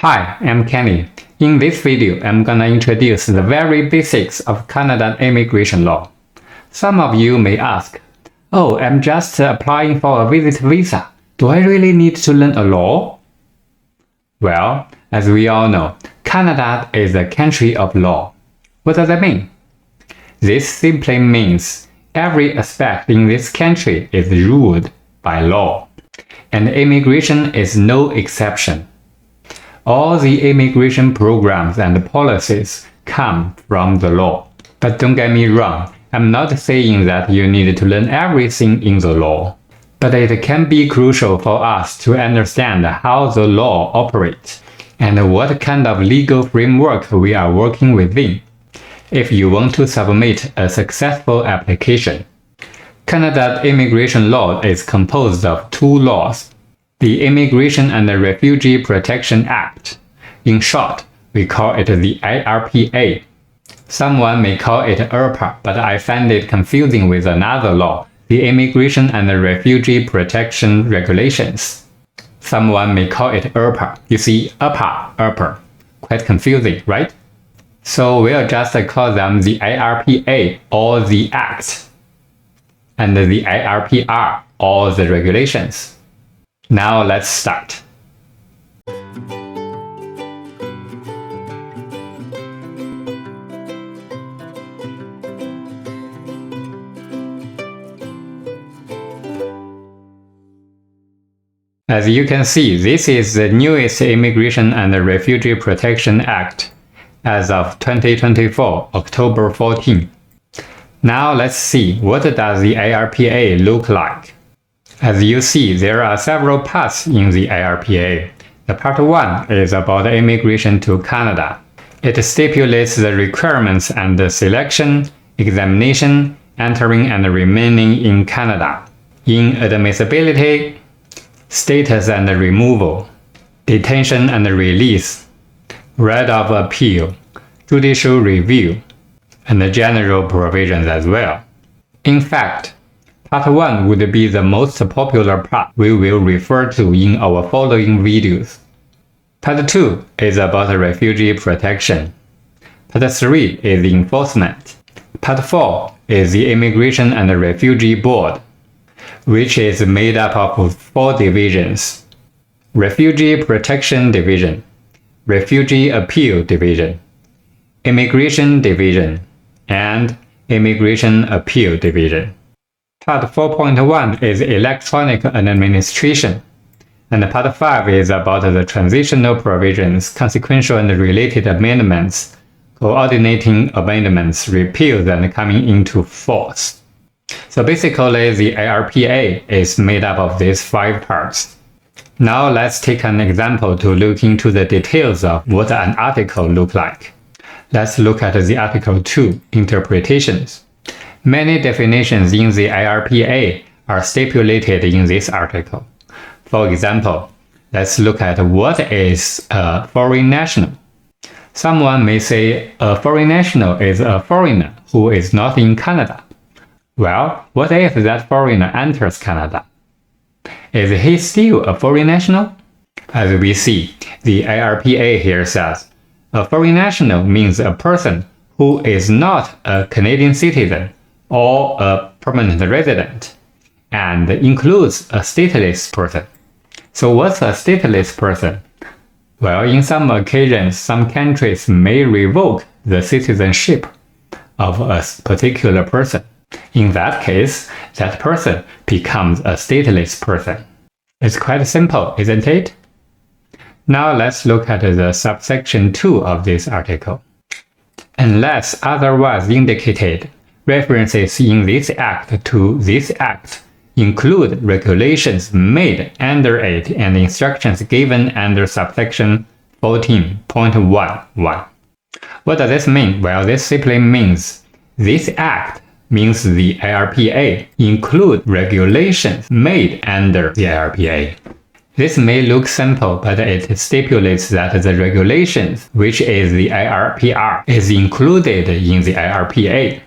Hi, I'm Kenny. In this video, I'm gonna introduce the very basics of Canadian immigration law. Some of you may ask, oh, I'm just applying for a visit visa. Do I really need to learn a law? Well, as we all know, Canada is a country of law. What does that mean? This simply means every aspect in this country is ruled by law, and immigration is no exception. All the immigration programs and policies come from the law. But don't get me wrong, I'm not saying that you need to learn everything in the law. But it can be crucial for us to understand how the law operates and what kind of legal framework we are working within if you want to submit a successful application. Canada's immigration law is composed of two laws. The Immigration and Refugee Protection Act. In short, we call it the IRPA. Someone may call it IRPA, but I find it confusing with another law, the Immigration and Refugee Protection Regulations. Someone may call it IRPA. You see, IRPA. Quite confusing, right? So we'll just call them the IRPA or the Act, and the IRPR or the regulations. Now let's start. As you can see, this is the newest Immigration and Refugee Protection Act as of 2024, October 14. Now let's see, what does the IRPA look like? As you see, there are several parts in the IRPA. The part 1 is about immigration to Canada. It stipulates the requirements and the selection, examination, entering and remaining in Canada, inadmissibility, status and removal, detention and release, right of appeal, judicial review, and the general provisions as well. In fact, Part 1 would be the most popular part we will refer to in our following videos. Part 2 is about refugee protection. Part 3 is enforcement. Part 4 is the Immigration and Refugee Board, which is made up of 4 divisions: Refugee Protection Division, Refugee Appeal Division, Immigration Division, and Immigration Appeal Division. Part 4.1 is electronic administration, and Part 5 is about the transitional provisions, consequential and related amendments, coordinating amendments, repeals, and coming into force. So basically, the IRPA is made up of these 5 parts. Now let's take an example to look into the details of what an article looks like. Let's look at the Article 2, Interpretations. Many definitions in the IRPA are stipulated in this article. For example, let's look at what is a foreign national. Someone may say a foreign national is a foreigner who is not in Canada. Well, what if that foreigner enters Canada? Is he still a foreign national? As we see, the IRPA here says, a foreign national means a person who is not a Canadian citizen or a permanent resident, and includes a stateless person. So what's a stateless person? Well, in some occasions, some countries may revoke the citizenship of a particular person. In that case, that person becomes a stateless person. It's quite simple, isn't it? Now let's look at the subsection 2 of this article. Unless otherwise indicated, references in this act to this act include regulations made under it and instructions given under subsection 14.11. What does this mean? Well, this simply means this act means the IRPA include regulations made under the IRPA. This may look simple, but it stipulates that the regulations, which is the IRPR, is included in the IRPA.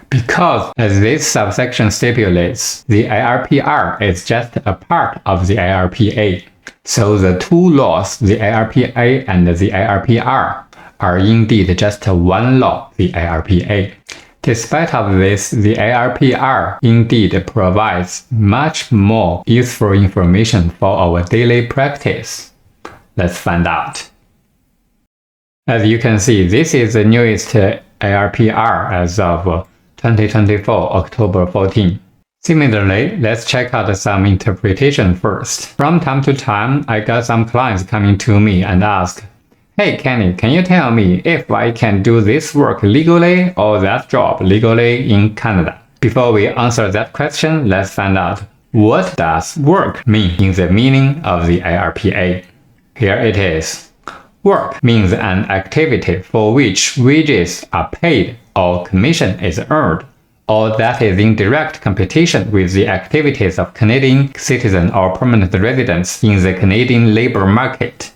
Because, as this subsection stipulates, the IRPR is just a part of the IRPA. So the two laws, the IRPA and the IRPR, are indeed just one law, the IRPA. Despite of this, the IRPR indeed provides much more useful information for our daily practice. Let's find out. As you can see, this is the newest IRPR as of 2024, October 14. Similarly, let's check out some interpretation first. From time to time, I got some clients coming to me and ask, "Hey Kenny, can you tell me if I can do this work legally or that job legally in Canada?" Before we answer that question, let's find out what does work mean in the meaning of the IRPA. Here it is. Work means an activity for which wages are paid or commission is earned, or that is in direct competition with the activities of Canadian citizens or permanent residents in the Canadian labor market.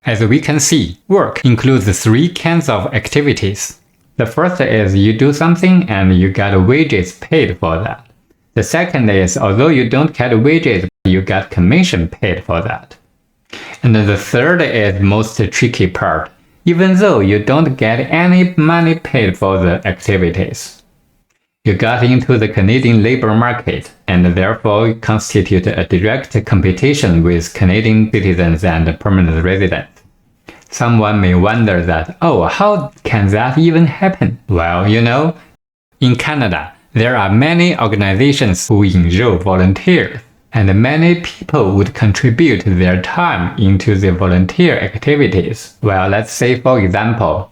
As we can see, work includes three kinds of activities. The first is you do something and you get wages paid for that. The second is although you don't get wages, you get commission paid for that. And the third is most tricky part. Even though you don't get any money paid for the activities, you got into the Canadian labor market and therefore constitute a direct competition with Canadian citizens and permanent residents. Someone may wonder that, oh, how can that even happen? Well, in Canada, there are many organizations who enroll volunteers, and many people would contribute their time into the volunteer activities. Well, let's say, for example,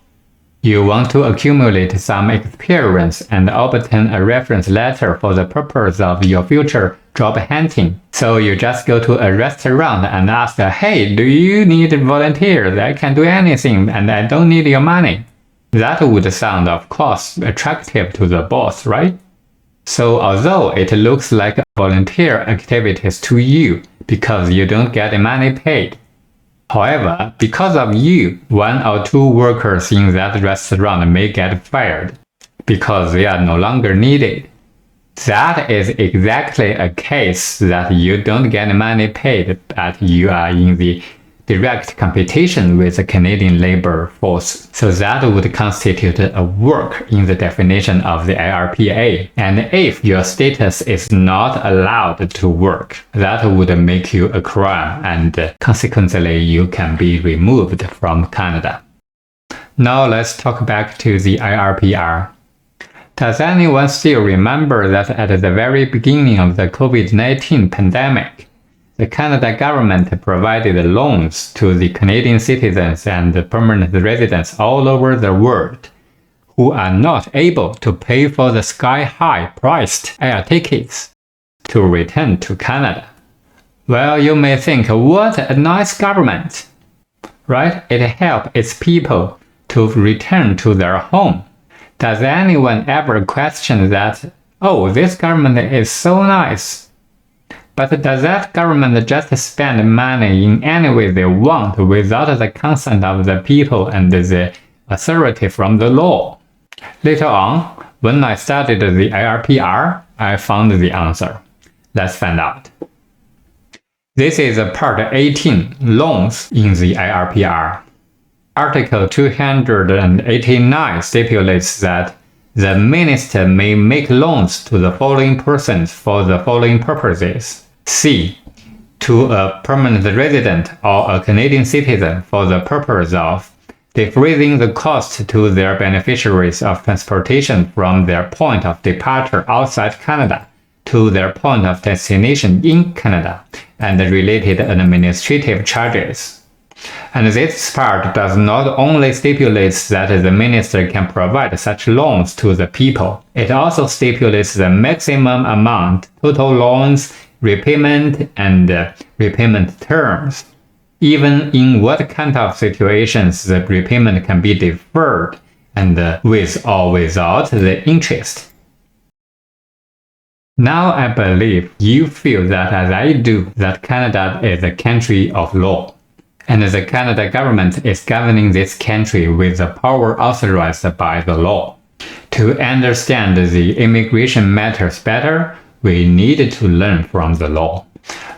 you want to accumulate some experience and obtain a reference letter for the purpose of your future job hunting. So you just go to a restaurant and ask, "Hey, do you need volunteers? I can do anything and I don't need your money." That would sound, of course, attractive to the boss, right? So although it looks like volunteer activities to you because you don't get money paid, however, because of you, one or two workers in that restaurant may get fired because they are no longer needed. That is exactly a case that you don't get money paid, but you are in the direct competition with the Canadian labor force. So that would constitute a work in the definition of the IRPA. And if your status is not allowed to work, that would make you a crime and consequently you can be removed from Canada. Now let's talk back to the IRPR. Does anyone still remember that at the very beginning of the COVID-19 pandemic, the Canada government provided loans to the Canadian citizens and permanent residents all over the world who are not able to pay for the sky-high priced air tickets to return to Canada? Well, you may think, what a nice government, right? It helped its people to return to their home. Does anyone ever question that, oh, this government is so nice? But does that government just spend money in any way they want without the consent of the people and the authority from the law? Later on, when I studied the IRPR, I found the answer. Let's find out. This is Part 18, Loans in the IRPR. Article 289 stipulates that the minister may make loans to the following persons for the following purposes. C. To a permanent resident or a Canadian citizen for the purpose of defraying the cost to their beneficiaries of transportation from their point of departure outside Canada to their point of destination in Canada and related administrative charges. And this part does not only stipulate that the minister can provide such loans to the people, it also stipulates the maximum amount, total loans, repayment, and repayment terms. Even in what kind of situations the repayment can be deferred, and with or without the interest. Now I believe you feel that as I do, that Canada is a country of law. And the Canada government is governing this country with the power authorized by the law. To understand the immigration matters better, we need to learn from the law.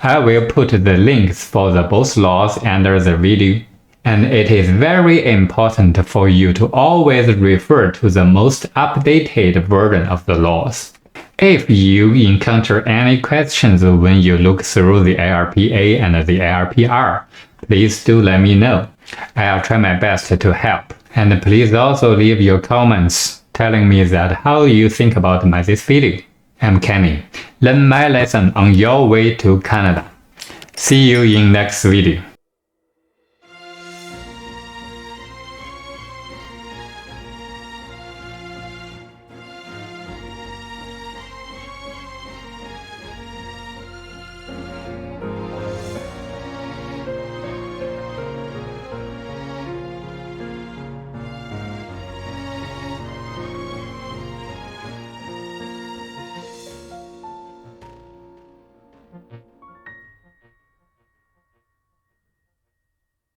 I will put the links for the both laws under the video. And it is very important for you to always refer to the most updated version of the laws. If you encounter any questions when you look through the IRPA and the IRPR, please do let me know. I'll try my best to help. And please also leave your comments telling me that how you think about this video. I'm Kenny. Learn my lesson on your way to Canada. See you in next video.